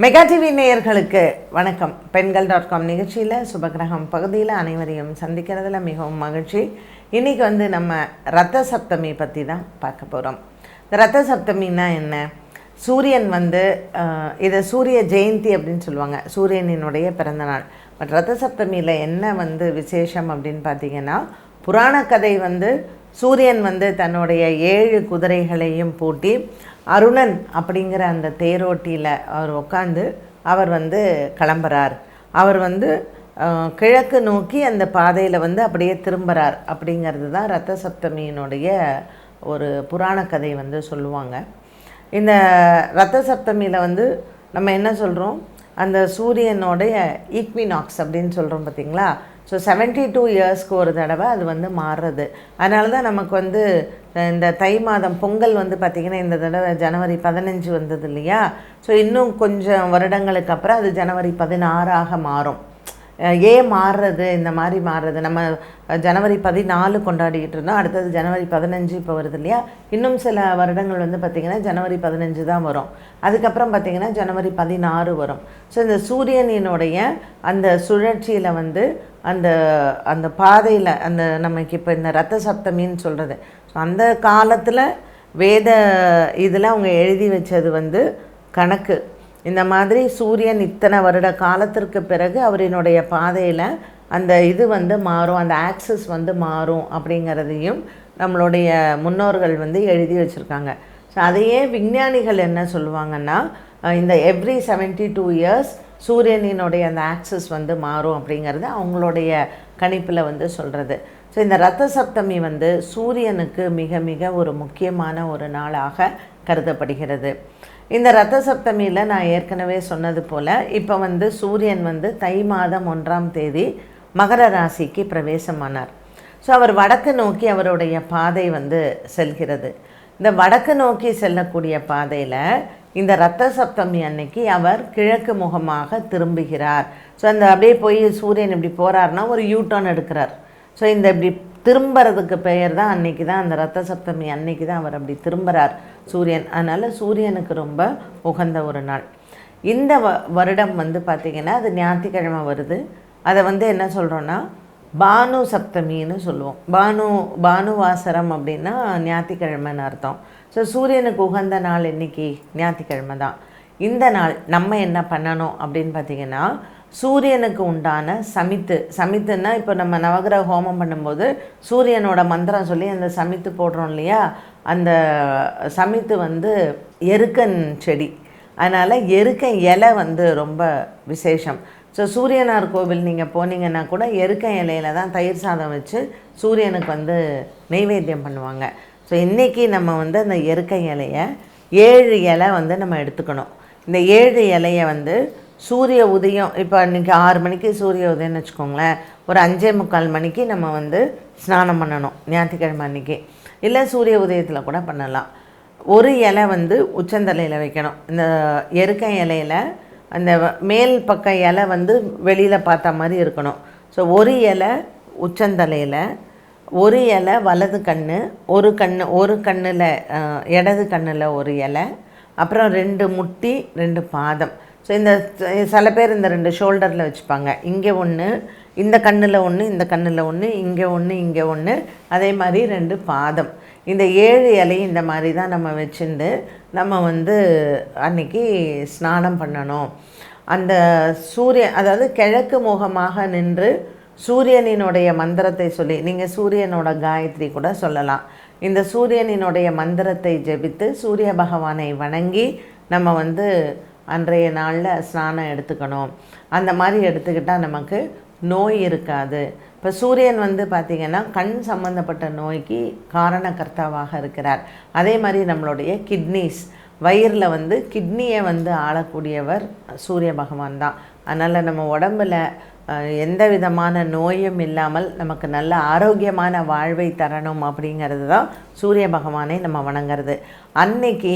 Mega TV நேயர்களுக்கு வணக்கம். பெண்கள்.com நிகழ்ச்சியில் சுபகிரகம் பகுதியில் அனைவரையும் சந்திக்கிறதுல மிகவும் மகிழ்ச்சி. இன்றைக்கி நம்ம ரத்த சப்தமி பற்றி தான் பார்க்க போகிறோம். இந்த ரத்த சப்தமின்னா என்ன? சூரியன் இதை சூரிய ஜெயந்தி அப்படின்னு சொல்லுவாங்க, சூரியனினுடைய பிறந்தநாள். பட் ரத்த சப்தமியில் என்ன விசேஷம் அப்படின்னு பார்த்திங்கன்னா, புராண கதை சூரியன் தன்னுடைய 7 குதிரைகளையும் பூட்டி அருணன் அப்படிங்கிற அந்த தேரோட்டியில் அவர் உட்காந்து அவர் கிளம்புறார். அவர் கிழக்கு நோக்கி அந்த பாதையில் அப்படியே திரும்புகிறார். அப்படிங்கிறது தான் ரத்த சப்தமியினுடைய ஒரு புராண கதை சொல்லுவாங்க. இந்த ரத்த சப்தமியில் நம்ம என்ன சொல்கிறோம், அந்த சூரியனுடைய ஈக்வினாக்ஸ் அப்படின்னு சொல்கிறோம் பார்த்திங்களா. ஸோ 72 இயர்ஸ்க்கு ஒரு தடவை அது மாறுறது. அதனால தான் நமக்கு இந்த தை மாதம் பொங்கல் பார்த்திங்கன்னா இந்த தடவை ஜனவரி 15 வந்தது இல்லையா. ஸோ இன்னும் கொஞ்சம் வருடங்களுக்கு அப்புறம் அது ஜனவரி 16ஆக மாறும். ஏன் மாறுறது, இந்த மாதிரி மாறுறது? நம்ம ஜனவரி 14 கொண்டாடிக்கிட்டு இருந்தோம், அடுத்தது ஜனவரி 15 இப்போ வருது இல்லையா. இன்னும் சில வருடங்கள் பார்த்திங்கன்னா ஜனவரி 15 தான் வரும். அதுக்கப்புறம் பார்த்திங்கன்னா ஜனவரி 16 வரும். ஸோ இந்த சூரியனினுடைய அந்த சுழற்சியில் அந்த அந்த பாதையில் அந்த நமக்கு இப்போ இந்த ரத்த சப்தமின்னு சொல்கிறது. ஸோ அந்த காலத்தில் வேத இதில் அவங்க எழுதி வச்சது கணக்கு. இந்த மாதிரி சூரியன் இத்தனை வருட காலத்திற்கு பிறகு அவரினுடைய பாதையில் அந்த இது மாறும், அந்த ஆக்சஸ் மாறும் அப்படிங்கிறதையும் நம்மளுடைய முன்னோர்கள் எழுதி வச்சுருக்காங்க. ஸோ அதையே விஞ்ஞானிகள் என்ன சொல்லுவாங்கன்னா, இந்த எவ்ரி 72 இயர்ஸ் சூரியனினுடைய அந்த ஆக்சஸ் மாறும் அப்படிங்கிறது அவங்களுடைய கணிப்பில் சொல்கிறது. ஸோ இந்த ரத்த சப்தமி சூரியனுக்கு மிக மிக ஒரு முக்கியமான ஒரு நாளாக கருதப்படுகிறது. இந்த ரத்த சப்தமியில் நான் ஏற்கனவே சொன்னது போல் இப்போ சூரியன் தை மாதம் 1ஆம் தேதி மகர ராசிக்கு பிரவேசமானார். ஸோ அவர் வடக்கு நோக்கி அவருடைய பாதை செல்கிறது. இந்த வடக்கு நோக்கி செல்லக்கூடிய பாதையில் இந்த ரத்த சப்தமி அன்னைக்கு அவர் கிழக்கு முகமாக திரும்புகிறார். ஸோ அந்த அப்படியே போய் சூரியன் இப்படி போகிறாருன்னா ஒரு யூட்டர்ன் எடுக்கிறார். ஸோ இந்த இப்படி திரும்புறதுக்கு பெயர் தான் அன்றைக்கி தான் அந்த ரத்த சப்தமி அன்னைக்கு தான் அவர் அப்படி திரும்புகிறார் சூரியன். அதனால் சூரியனுக்கு ரொம்ப உகந்த ஒரு நாள். இந்த வருடம் பார்த்திங்கன்னா அது ஞாயிற்றுக்கிழமை வருது. அதை என்ன சொல்கிறோன்னா பானு சப்தமின்னு சொல்லுவோம். பானுவாசரம் அப்படின்னா ஞாயிற்றுக்கிழமைன்னு அர்த்தம். ஸோ சூரியனுக்கு உகந்த நாள் இன்றைக்கி ஞாயிற்றுக்கிழமை தான். இந்த நாள் நம்ம என்ன பண்ணணும் அப்படின்னு பார்த்திங்கன்னா, சூரியனுக்கு உண்டான சமித்துன்னா இப்போ நம்ம நவகிரக ஹோமம் பண்ணும்போது சூரியனோட மந்திரம் சொல்லி அந்த சமித்து போடுறோம் இல்லையா. அந்த சமித்து எருக்கன் செடி. அதனால் எருக்கன் இலை ரொம்ப விசேஷம். ஸோ சூரியனார் கோவில் நீங்கள் போனீங்கன்னா கூட எருக்கன் இலையில் தான் தயிர் சாதம் வச்சு சூரியனுக்கு நெய்வேத்தியம் பண்ணுவாங்க. ஸோ இன்றைக்கி நம்ம அந்த எருக்கன் இலையை 7 இலை நம்ம எடுத்துக்கணும். இந்த 7 இலையை சூரிய உதயம், இப்போ இன்றைக்கி 6 மணிக்கு சூரிய உதயம்னு வச்சுக்கோங்களேன், ஒரு 5:45 மணிக்கு நம்ம ஸ்நானம் பண்ணணும் ஞாயிற்றுக்கிழமை அன்றைக்கி. இல்லை சூரிய உதயத்தில் கூட பண்ணலாம். ஒரு இலை உச்சந்தலையில் வைக்கணும். இந்த எருக்கன் இலையில் அந்த மேல் பக்க இலை வெளியில் பார்த்த மாதிரி இருக்கணும். ஸோ ஒரு இலை உச்சந்தலையில், ஒரு இலை வலது கண், ஒரு கண்ணில் இடது கண்ணில் ஒரு இலை, அப்புறம் 2 முட்டி 2 பாதம். ஸோ இந்த சில பேர் இந்த 2 ஷோல்டரில் வச்சுப்பாங்க. இங்கே ஒன்று, இந்த கண்ணில் ஒன்று, இந்த கண்ணில் ஒன்று, இங்கே ஒன்று, இங்கே ஒன்று, அதே மாதிரி 2 பாதம். இந்த 7 இலையும் இந்த மாதிரி தான் நம்ம வச்சுட்டு நம்ம அன்றைக்கி ஸ்நானம் பண்ணணும். அந்த அதாவது கிழக்கு முகமாக நின்று சூரியனினுடைய மந்திரத்தை சொல்லி, நீங்கள் சூரியனோட காயத்ரி கூட சொல்லலாம். இந்த சூரியனினுடைய மந்திரத்தை ஜெபித்து சூரிய பகவானை வணங்கி நம்ம அன்றைய நாளில் ஸ்நானம் எடுத்துக்கணும். அந்த மாதிரி எடுத்துக்கிட்டால் நமக்கு நோய் இருக்காது. இப்போ சூரியன் பார்த்திங்கன்னா கண் சம்மந்தப்பட்ட நோய்க்கு காரணக்கர்த்தாவாக இருக்கிறார். அதே மாதிரி நம்மளுடைய கிட்னிஸ், வயிறில் கிட்னியை ஆளக்கூடியவர் சூரிய பகவான் தான். அதனால் நம்ம உடம்பில் எந்த விதமான நோயும் இல்லாமல் நமக்கு நல்ல ஆரோக்கியமான வாழ்வை தரணும் அப்படிங்கிறது தான் சூரிய பகவானை நம்ம வணங்குறது. அன்னைக்கு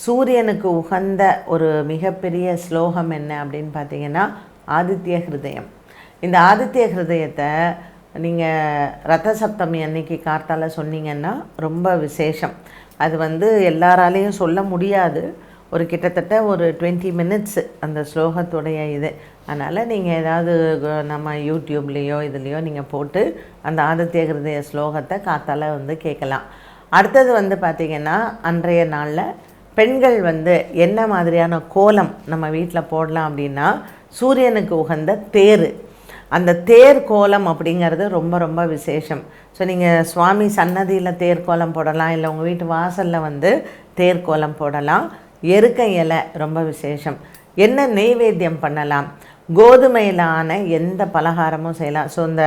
சூரியனுக்கு உகந்த ஒரு மிகப்பெரிய ஸ்லோகம் என்ன அப்படின்னு பார்த்திங்கன்னா ஆதித்ய ஹிருதயம். இந்த ஆதித்ய ஹிருதயத்தை நீங்கள் ரத்த சப்தமி அன்னைக்கு கார்த்தால சொன்னீங்கன்னா ரொம்ப விசேஷம். அது எல்லாராலையும் சொல்ல முடியாது. ஒரு கிட்டத்தட்ட ஒரு 20 மினிட்ஸ் அந்த ஸ்லோகத்துடைய இது. அதனால் நீங்கள் ஏதாவது நம்ம யூடியூப்லேயோ இதுலேயோ நீங்கள் போட்டு அந்த ஆதித்ய ஹிருதய ஸ்லோகத்தை காத்தால வந்து கேட்கலாம். அடுத்தது வந்து பார்த்திங்கன்னா, அன்றைய நாளில் பெண்கள் வந்து என்ன மாதிரியான கோலம் நம்ம வீட்டில் போடலாம் அப்படின்னா, சூரியனுக்கு உகந்த தேர், அந்த தேர் கோலம் அப்படிங்கிறது ரொம்ப ரொம்ப விசேஷம். ஸோ நீங்கள் சுவாமி சன்னதியில் தேர் கோலம் போடலாம், இல்லை உங்கள் வீட்டு வாசலில் வந்து தேர் கோலம் போடலாம். எருக்க இலை ரொம்ப விசேஷம். என்ன நெய்வேத்தியம் பண்ணலாம்? கோதுமையிலான எந்த பலகாரமும் செய்யலாம். ஸோ இந்த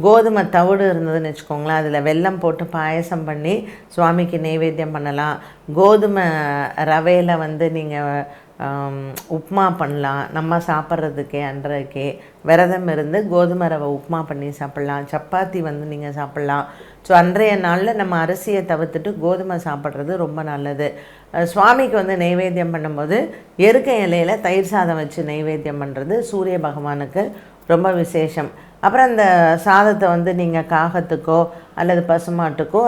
கோதுமை தவிடு இருந்ததுன்னு வச்சுக்கோங்களேன், அதில் வெல்லம் போட்டு பாயசம் பண்ணி சுவாமிக்கு நெய்வேத்தியம் பண்ணலாம். கோதுமை ரவையில் வந்து நீங்கள் உப்புமா பண்ணலாம். நம்ம சாப்பிட்றதுக்கே அன்றைக்கே விரதம் இருந்து கோதுமை ரவை உப்புமா பண்ணி சாப்பிட்லாம். சப்பாத்தி வந்து நீங்கள் சாப்பிட்லாம். ஸோ அன்றைய நாளில் நம்ம அரிசியை தவிர்த்துட்டு கோதுமை சாப்பிட்றது ரொம்ப நல்லது. சுவாமிக்கு வந்து நெய்வேத்தியம் பண்ணும்போது எருக்க இலையில் தயிர் சாதம் வச்சு நெய்வேத்தியம் பண்ணுறது சூரிய பகவானுக்கு ரொம்ப விசேஷம். அப்புறம் அந்த சாதத்தை வந்து நீங்கள் காகத்துக்கோ அல்லது பசுமாட்டுக்கோ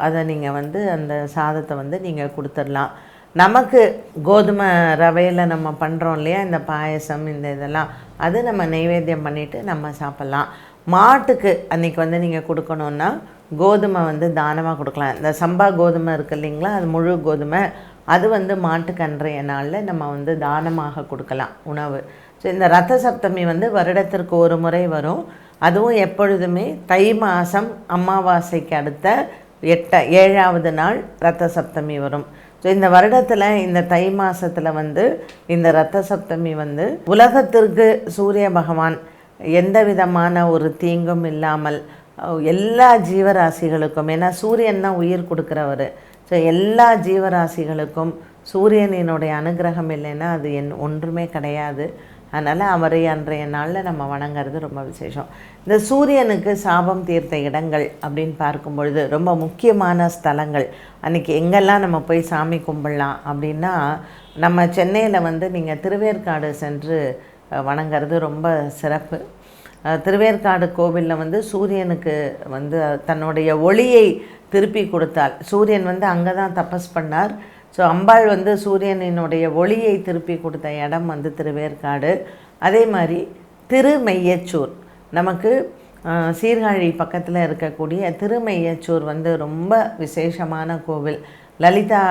அதை நீங்கள் வந்து அந்த சாதத்தை வந்து நீங்கள் கொடுத்துடலாம். நமக்கு கோதுமை ரவையில் நம்ம பண்ணுறோம் இல்லையா, இந்த பாயசம் இந்த இதெல்லாம், அது நம்ம நெய்வேத்தியம் பண்ணிவிட்டு நம்ம சாப்பிட்லாம். மாட்டுக்கு அன்றைக்கி வந்து நீங்கள் கொடுக்கணுன்னா கோதுமை வந்து தானமாக கொடுக்கலாம். இந்த சம்பா கோதுமை இருக்குது இல்லைங்களா, அது முழு கோதுமை, அது வந்து மாட்டுக்கு அன்றைய நாளில் நம்ம வந்து தானமாக கொடுக்கலாம் உணவு. ஸோ இந்த ரத்த சப்தமி வந்து வருடத்திற்கு ஒரு முறை வரும். அதுவும் எப்பொழுதுமே தை மாதம் அமாவாசைக்கு அடுத்த 7வது நாள் ரத்த சப்தமி வரும். ஸோ இந்த வருடத்தில் இந்த தை மாதத்தில் வந்து இந்த ரத்த சப்தமி வந்து உலகத்திற்கு சூரிய பகவான் எந்த விதமான ஒரு தீங்கும் இல்லாமல் எல்லா ஜீவராசிகளுக்கும், ஏன்னா சூரியன் தான் உயிர் கொடுக்குறவர், ஸோ எல்லா ஜீவராசிகளுக்கும் சூரியனினுடைய அனுகிரகம் இல்லைன்னா அது ஒன்றுமே கிடையாது. அதனால் அவரை அன்றைய நாளில் நம்ம வணங்குறது ரொம்ப விசேஷம். இந்த சூரியனுக்கு சாபம் தீர்த்த இடங்கள் அப்படின்னு பார்க்கும்பொழுது ரொம்ப முக்கியமான ஸ்தலங்கள் அன்றைக்கி எங்கெல்லாம் நம்ம போய் சாமி கும்பிடலாம் அப்படின்னா, நம்ம சென்னையில் வந்து நீங்கள் திருவேற்காடு சென்று வணங்குறது ரொம்ப சிறப்பு. திருவேற்காடு கோவிலில் வந்து சூரியனுக்கு வந்து தன்னுடைய ஒளியை திருப்பி கொடுத்தால், சூரியன் வந்து அங்கே தான் தபஸ் பண்ணார். ஸோ அம்பாள் வந்து சூரியனினுடைய ஒளியை திருப்பி கொடுத்த இடம் வந்து திருவேற்காடு. அதே மாதிரி திருமெய்யச்சூர், நமக்கு சீர்காழி பக்கத்தில் இருக்கக்கூடிய திருமெய்யச்சூர் வந்து ரொம்ப விசேஷமான கோவில். லலிதா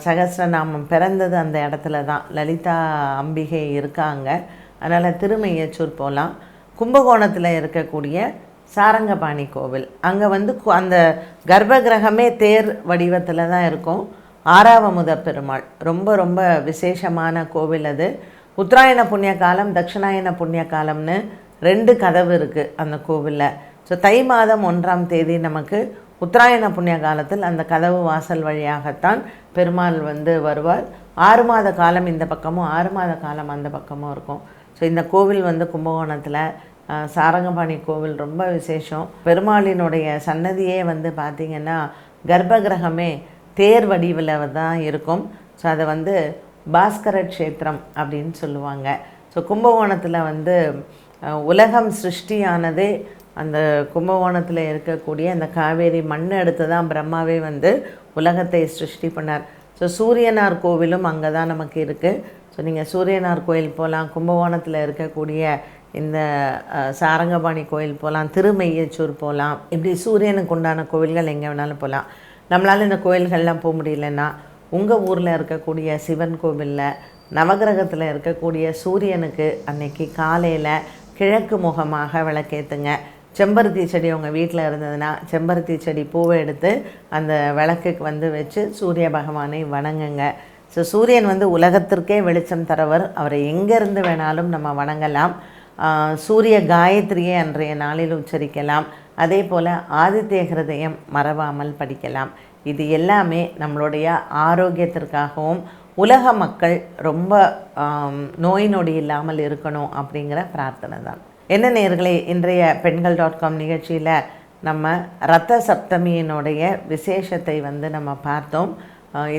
சகஸ்ரநாமம் பிறந்தது அந்த இடத்துல தான், லலிதா அம்பிகை இருக்காங்க. அதனால் திருமெய்யச்சூர் போகலாம். கும்பகோணத்தில் இருக்கக்கூடிய சாரங்கபாணி கோவில், அங்கே வந்து அந்த கர்ப்பகிரகமே தேர் வடிவத்தில் தான் இருக்கும். ஆறாவமுத பெருமாள் ரொம்ப ரொம்ப விசேஷமான கோவில் அது. உத்தராயண புண்ணிய காலம், தட்சிணாயன புண்ணிய காலம்னு 2 கதவு இருக்குது அந்த கோவிலில். ஸோ தை மாதம் 1ஆம் தேதி நமக்கு உத்தராயண புண்ணிய காலத்தில் அந்த கதவு வாசல் வழியாகத்தான் பெருமாள் வந்து வருவார். 6 மாத காலம் இந்த பக்கமும் 6 மாத காலம் அந்த பக்கமும் இருக்கும். ஸோ இந்த கோவில் வந்து கும்பகோணத்தில் சாரங்கபாணி கோவில் ரொம்ப விசேஷம். பெருமாளினுடைய சன்னதியே வந்து பார்த்திங்கன்னா கர்ப்பகிரகமே தேர் வடிவில் தான் இருக்கும். ஸோ அதை வந்து பாஸ்கர க்ஷேத்திரம் அப்படின்னு சொல்லுவாங்க. ஸோ கும்பகோணத்தில் வந்து உலகம் சிருஷ்டியானதே அந்த கும்பகோணத்தில் இருக்கக்கூடிய அந்த காவேரி மண் எடுத்து தான் பிரம்மாவே வந்து உலகத்தை சிருஷ்டி பண்ணார். ஸோ சூரியனார் கோவிலும் அங்கே தான் நமக்கு இருக்குது. ஸோ நீங்கள் சூரியனார் கோயில் போகலாம், கும்பகோணத்தில் இருக்கக்கூடிய இந்த சாரங்கபாணி கோயில் போகலாம், திருமெய்யச்சூர் போகலாம். இப்படி சூரியனுக்கு உண்டான கோவில்கள் எங்கே வேணாலும் போகலாம். நம்மளால் இந்த கோயில்கள்லாம் போக முடியலன்னா உங்கள் ஊரில் இருக்கக்கூடிய சிவன் கோவிலில் நவகிரகத்தில் இருக்கக்கூடிய சூரியனுக்கு அன்னைக்கு காலையில் கிழக்கு முகமாக விளக்கேற்றுங்க. செம்பருத்தி செடி உங்கள் வீட்டில் இருந்ததுன்னா செம்பருத்தி செடி பூவை எடுத்து அந்த விளக்குக்கு வந்து வச்சு சூரிய பகவானை வணங்குங்க. ஸோ சூரியன் வந்து உலகத்திற்கே வெளிச்சம் தரவர், அவரை எங்கேருந்து வேணாலும் நம்ம வணங்கலாம். சூரிய காயத்ரியை அன்றைய நாளில் உச்சரிக்கலாம். அதே போல் ஆதித்ய ஹிருதயம் மறவாமல் படிக்கலாம். இது எல்லாமே நம்மளுடைய ஆரோக்கியத்திற்காகவும் உலக மக்கள் ரொம்ப நோய் நொடி இல்லாமல் இருக்கணும் அப்படிங்கிற பிரார்த்தனை தான். என்ன நேயர்களே, இன்றைய பெண்கள்.com நிகழ்ச்சியில் நம்ம ரத்த சப்தமியினுடைய விசேஷத்தை வந்து நம்ம பார்த்தோம்.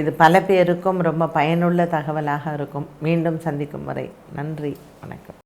இது பல பேருக்கும் ரொம்ப பயனுள்ள தகவலாக இருக்கும். மீண்டும் சந்திக்கும் வரை நன்றி, வணக்கம்.